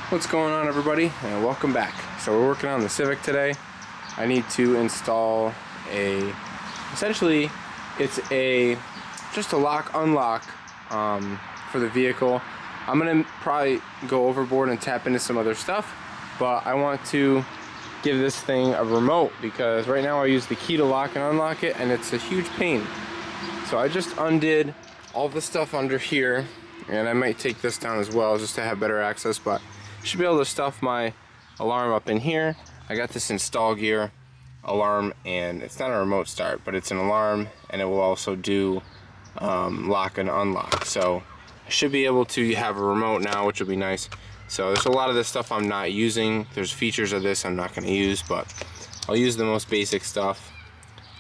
What's going on, everybody, and welcome back. So we're working on the Civic today. I need to install essentially it's just a lock unlock for the vehicle. I'm gonna probably go overboard and tap into some other stuff, but I want to give this thing a remote because right now I use the key to lock and unlock it, and it's a huge pain. So I just undid all the stuff under here, and I might take this down as well just to have better access, but should be able to stuff my alarm up in here. I got this install gear alarm, and it's not a remote start, but it's an alarm, and it will also do lock and unlock. So I should be able to have a remote now, which will be nice. So there's a lot of this stuff I'm not using. There's features of this I'm not going to use, but I'll use the most basic stuff,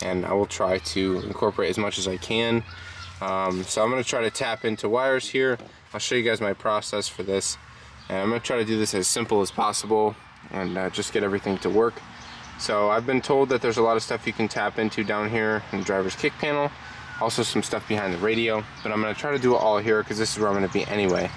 and I will try to incorporate as much as I can. So I'm going to try to tap into wires here. I'll show you guys my process for this. And I'm going to try to do this as simple as possible and just get everything to work. So I've been told that there's a lot of stuff you can tap into down here in the driver's kick panel. Also some stuff behind the radio. But I'm going to try to do it all here because this is where I'm going to be anyway.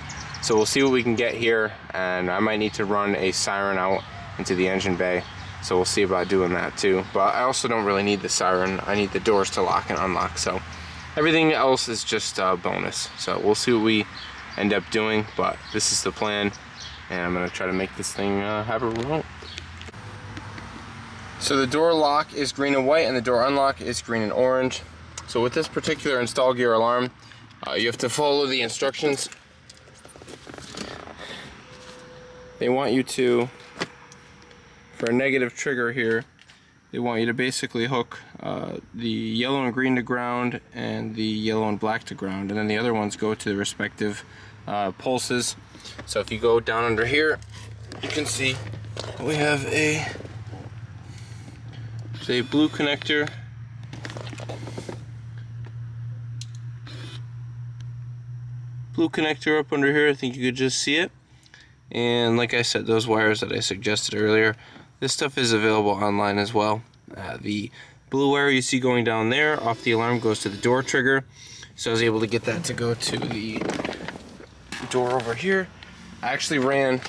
So we'll see what we can get here. And I might need to run a siren out into the engine bay. So we'll see about doing that too. But I also don't really need the siren. I need the doors to lock and unlock. So everything else is just a bonus. So we'll see what we end up doing, but this is the plan, and I'm going to try to make this thing have a remote. So the door lock is green and white, and the door unlock is green and orange. So with this particular install gear alarm, you have to follow the instructions. They want you to, for a negative trigger here, they want you to basically hook the yellow and green to ground and the yellow and black to ground, and then the other ones go to the respective pulses. So if you go down under here, you can see we have a blue connector, up under here. I think you could just see it. And like I said, those wires that I suggested earlier, this stuff is available online as well. The blue wire you see going down there off the alarm goes to the door trigger. So I was able to get that to go to the door over here. I actually ran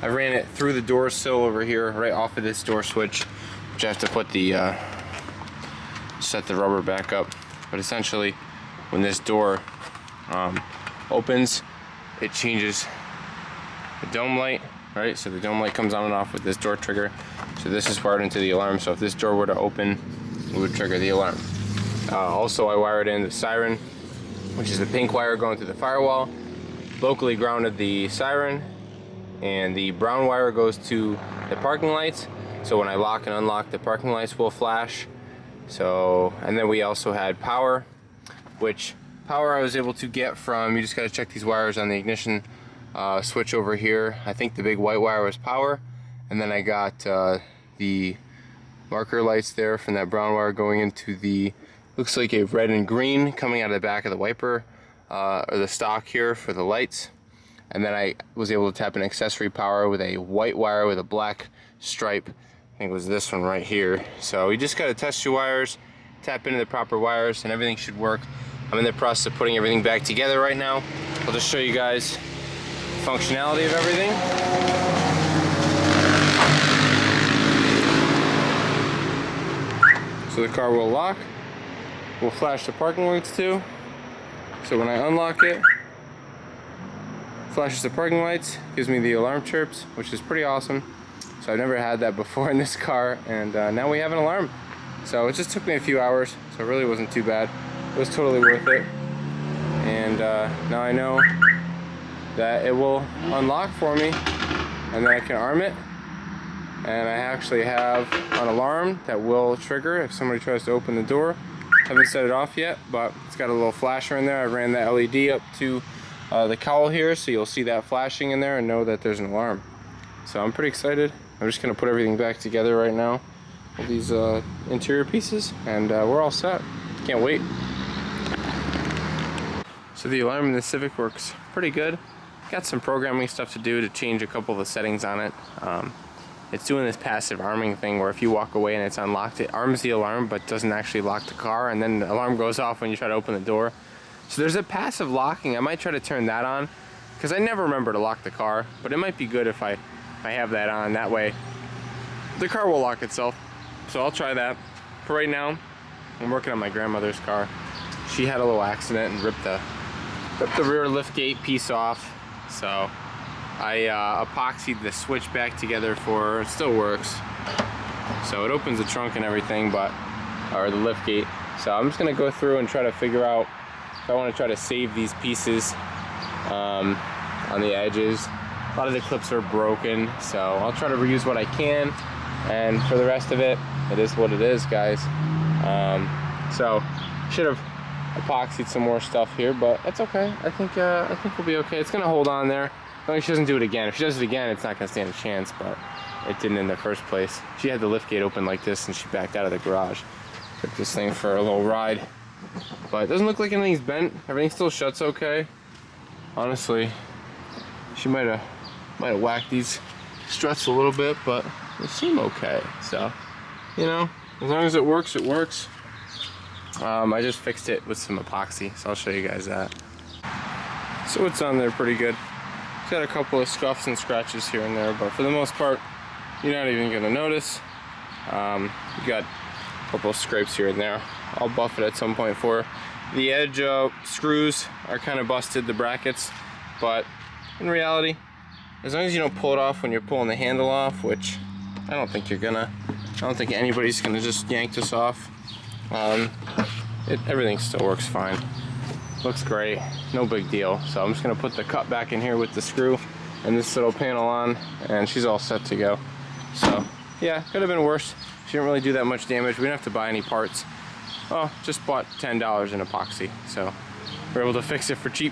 it through the door sill over here, right off of this door switch, which I have to put the set the rubber back up. But essentially, when this door opens, it changes the dome light, right? So the dome light comes on and off with this door trigger. So this is wired into the alarm. So if this door were to open, it would trigger the alarm. Also, I wired in the siren, which is the pink wire going through the firewall. Locally grounded the siren, and the brown wire goes to the parking lights. So when I lock and unlock, the parking lights will flash. So, and then we also had power, which power I was able to get from, you just got to check these wires on the ignition switch over here. I think the big white wire was power, and then I got the marker lights there from that brown wire going into the, looks like a red and green coming out of the back of the wiper, or the stock here for the lights. And then I was able to tap an accessory power with a white wire with a black stripe. I think it was this one right here. So you just got to test your wires, tap into the proper wires, and everything should work. I'm in the process of putting everything back together right now. I'll just show you guys the functionality of everything. So the car will lock. We'll flash the parking lights too. So when I unlock it, flashes the parking lights, gives me the alarm chirps, which is pretty awesome. So I've never had that before in this car, and now we have an alarm. So it just took me a few hours, so it really wasn't too bad. It was totally worth it. And now I know that it will unlock for me, and then I can arm it. And I actually have an alarm that will trigger if somebody tries to open the door. Haven't set it off yet, but it's got a little flasher in there. I ran that LED up to the cowl here, so you'll see that flashing in there and know that there's an alarm. So I'm pretty excited. I'm just gonna put everything back together right now, all these interior pieces, and we're all set. Can't wait. So the alarm in the Civic works pretty good. Got some programming stuff to do to change a couple of the settings on it. It's doing this passive arming thing where if you walk away and it's unlocked, it arms the alarm but doesn't actually lock the car, and then the alarm goes off when you try to open the door. So there's a passive locking. I might try to turn that on because I never remember to lock the car, but it might be good if I have that on. That way the car will lock itself. So I'll try that. For right now, I'm working on my grandmother's car. She had a little accident and ripped the rear liftgate piece off. So I epoxied the switch back together for her. It still works. So it opens the trunk and everything, or the liftgate. So I'm just gonna go through and try to figure out if I want to try to save these pieces on the edges. A lot of the clips are broken, so I'll try to reuse what I can. And for the rest of it, it is what it is, guys. So should have epoxied some more stuff here, but it's okay. I think we'll be okay. It's gonna hold on there. As long as she doesn't do it again. If she does it again, it's not gonna stand a chance, but it didn't in the first place. She had the liftgate open like this and she backed out of the garage. Took this thing for a little ride. But it doesn't look like anything's bent. Everything still shuts okay. Honestly, she might have whacked these struts a little bit, but they seem okay. So, you know, as long as it works, it works. I just fixed it with some epoxy, so I'll show you guys that. So it's on there pretty good. It's got a couple of scuffs and scratches here and there, but for the most part, you're not even gonna notice. You got a couple of scrapes here and there. I'll buff it at some point for her. The edge screws are kind of busted, the brackets, but in reality, as long as you don't pull it off when you're pulling the handle off, which I don't think you're gonna. I don't think anybody's gonna just yank this off. Everything still works fine. Looks great, no big deal. So I'm just gonna put the cut back in here with the screw and this little panel on, and she's all set to go. So yeah, could have been worse. She didn't really do that much damage. We didn't have to buy any parts. Oh, just bought $10 in epoxy, so we're able to fix it for cheap.